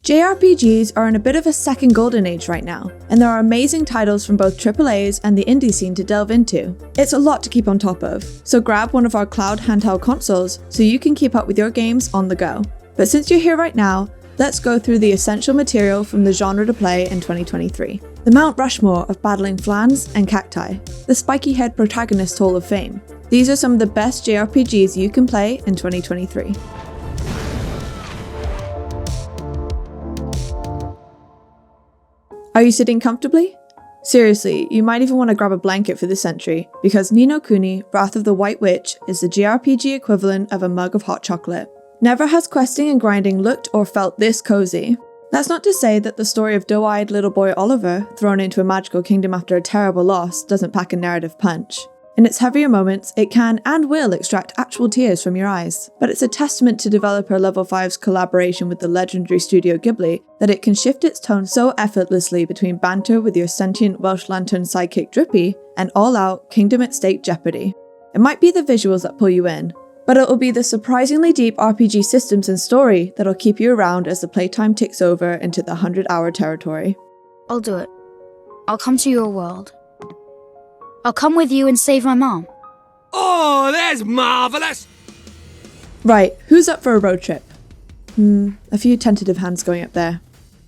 JRPGs are in a bit of a second golden age right now, and there are amazing titles from both AAAs and the indie scene to delve into. It's a lot to keep on top of, so grab one of our cloud handheld consoles so you can keep up with your games on the go. But since you're here right now, let's go through the essential material from the genre to play in 2023. The Mount Rushmore of battling flans and cacti, the spiky-head protagonist Hall of Fame. These are some of the best JRPGs you can play in 2023. Are you sitting comfortably? Seriously, you might even want to grab a blanket for this entry, because Ni no Kuni, Wrath of the White Witch is the JRPG equivalent of a mug of hot chocolate. Never has questing and grinding looked or felt this cozy. That's not to say that the story of doe-eyed little boy Oliver, thrown into a magical kingdom after a terrible loss, doesn't pack a narrative punch. In its heavier moments, it can and will extract actual tears from your eyes, but it's a testament to developer Level 5's collaboration with the legendary Studio Ghibli that it can shift its tone so effortlessly between banter with your sentient Welsh lantern sidekick Drippy and all-out kingdom at stake jeopardy. It might be the visuals that pull you in, but it'll be the surprisingly deep RPG systems and story that'll keep you around as the playtime ticks over into the 100-hour territory. I'll do it. I'll come to your world. I'll come with you and save my mom. Oh, that's marvellous! Right, who's up for a road trip? A few tentative hands going up there.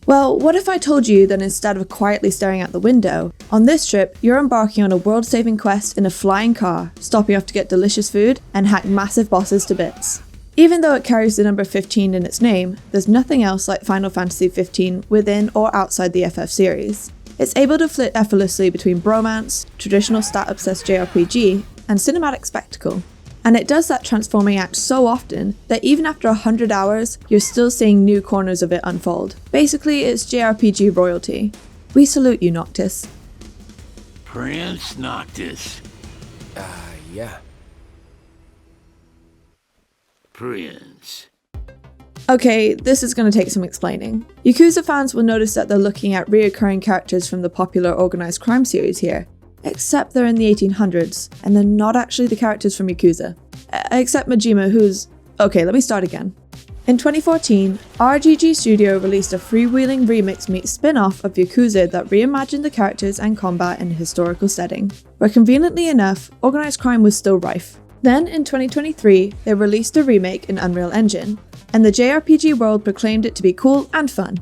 Well, what if I told you that instead of quietly staring out the window, on this trip you're embarking on a world-saving quest in a flying car, stopping off to get delicious food and hack massive bosses to bits. Even though it carries the number 15 in its name, there's nothing else like Final Fantasy 15 within or outside the FF series. It's able to flit effortlessly between bromance, traditional stat-obsessed JRPG, and cinematic spectacle. And it does that transforming act so often that even after 100 hours, you're still seeing new corners of it unfold. Basically, it's JRPG royalty. We salute you, Noctis. Prince Noctis. Yeah. Prince. Okay, this is going to take some explaining. Yakuza fans will notice that they're looking at reoccurring characters from the popular organised crime series here, except they're in the 1800s, and they're not actually the characters from Yakuza. Except Majima, who's... Okay, let me start again. In 2014, RGG Studio released a freewheeling remix meet spin-off of Yakuza that reimagined the characters and combat in a historical setting, where conveniently enough, organised crime was still rife. Then, in 2023, they released a remake in Unreal Engine, and the JRPG world proclaimed it to be cool and fun,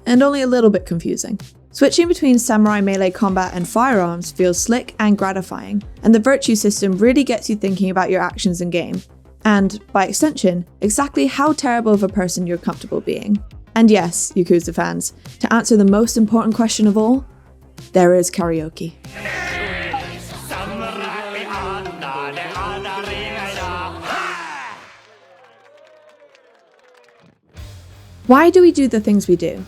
and only a little bit confusing. Switching between samurai melee combat and firearms feels slick and gratifying, and the virtue system really gets you thinking about your actions in-game, and, by extension, exactly how terrible of a person you're comfortable being. And yes, Yakuza fans, to answer the most important question of all, there is karaoke. Why do we do the things we do?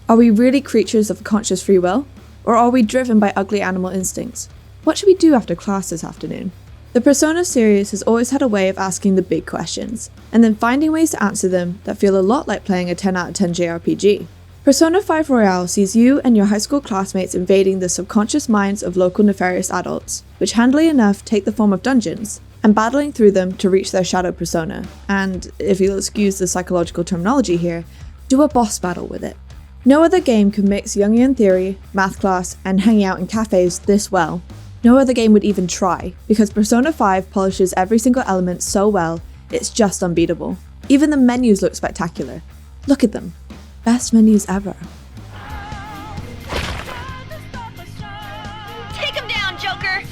Are we really creatures of conscious free will? Or are we driven by ugly animal instincts? What should we do after class this afternoon? The Persona series has always had a way of asking the big questions, and then finding ways to answer them that feel a lot like playing a 10 out of 10 JRPG. Persona 5 Royale sees you and your high school classmates invading the subconscious minds of local nefarious adults, which handily enough take the form of dungeons, and battling through them to reach their shadow persona, and, if you'll excuse the psychological terminology here, do a boss battle with it. No other game can mix Jungian theory, math class, and hanging out in cafes this well. No other game would even try, because Persona 5 polishes every single element so well, it's just unbeatable. Even the menus look spectacular. Look at them. Best menus ever. Take him down, Joker!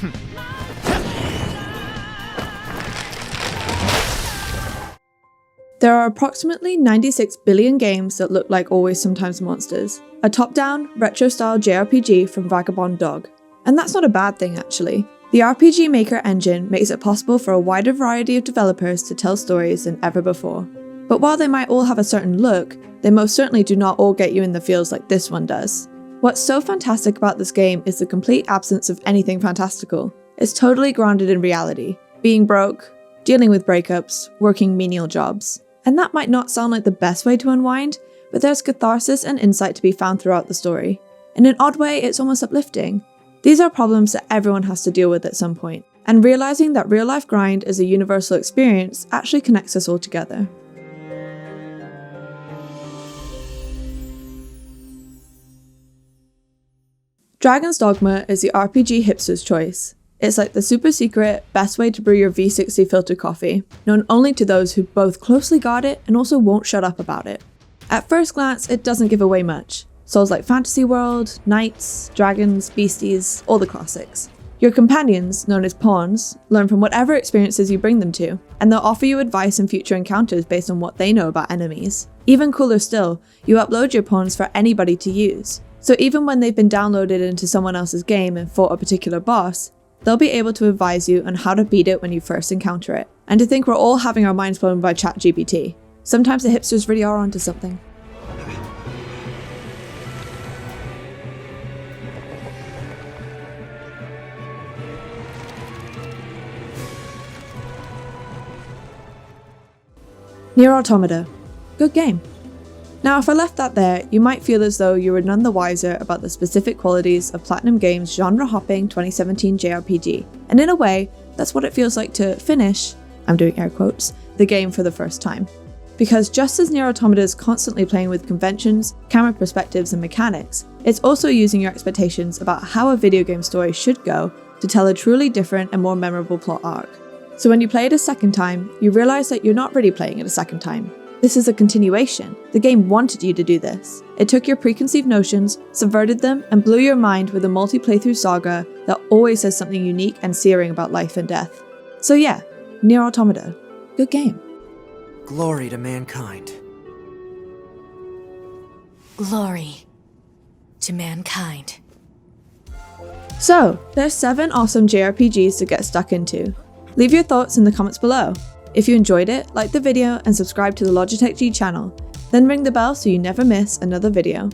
There are approximately 96 billion games that look like Always Sometimes Monsters, a top-down, retro-style JRPG from Vagabond Dog. And that's not a bad thing, actually. The RPG Maker engine makes it possible for a wider variety of developers to tell stories than ever before. But while they might all have a certain look, they most certainly do not all get you in the feels like this one does. What's so fantastic about this game is the complete absence of anything fantastical. It's totally grounded in reality, being broke, dealing with breakups, working menial jobs. And that might not sound like the best way to unwind, but there's catharsis and insight to be found throughout the story. In an odd way, it's almost uplifting. These are problems that everyone has to deal with at some point, and realizing that real-life grind is a universal experience actually connects us all together. Dragon's Dogma is the RPG hipster's choice. It's like the super secret, best way to brew your V60 filtered coffee, known only to those who both closely guard it and also won't shut up about it. At first glance, it doesn't give away much. Souls like Fantasy World, Knights, Dragons, Beasties, all the classics. Your companions, known as pawns, learn from whatever experiences you bring them to, and they'll offer you advice in future encounters based on what they know about enemies. Even cooler still, you upload your pawns for anybody to use. So even when they've been downloaded into someone else's game and fought a particular boss, they'll be able to advise you on how to beat it when you first encounter it. And to think we're all having our minds blown by ChatGPT. Sometimes the hipsters really are onto something. Nier Automata. Good game. Now, if I left that there, you might feel as though you were none the wiser about the specific qualities of Platinum Games' genre-hopping 2017 JRPG, and in a way, that's what it feels like to finish, I'm doing air quotes, the game for the first time. Because just as Nier Automata is constantly playing with conventions, camera perspectives, and mechanics, it's also using your expectations about how a video game story should go to tell a truly different and more memorable plot arc. So when you play it a second time, you realise that you're not really playing it a second time. This is a continuation. The game wanted you to do this. It took your preconceived notions, subverted them, and blew your mind with a multi-playthrough saga that always says something unique and searing about life and death. So yeah, Nier Automata. Good game. Glory to mankind. Glory to mankind. So, there's 7 awesome JRPGs to get stuck into. Leave your thoughts in the comments below. If you enjoyed it, like the video and subscribe to the Logitech G channel, then ring the bell so you never miss another video.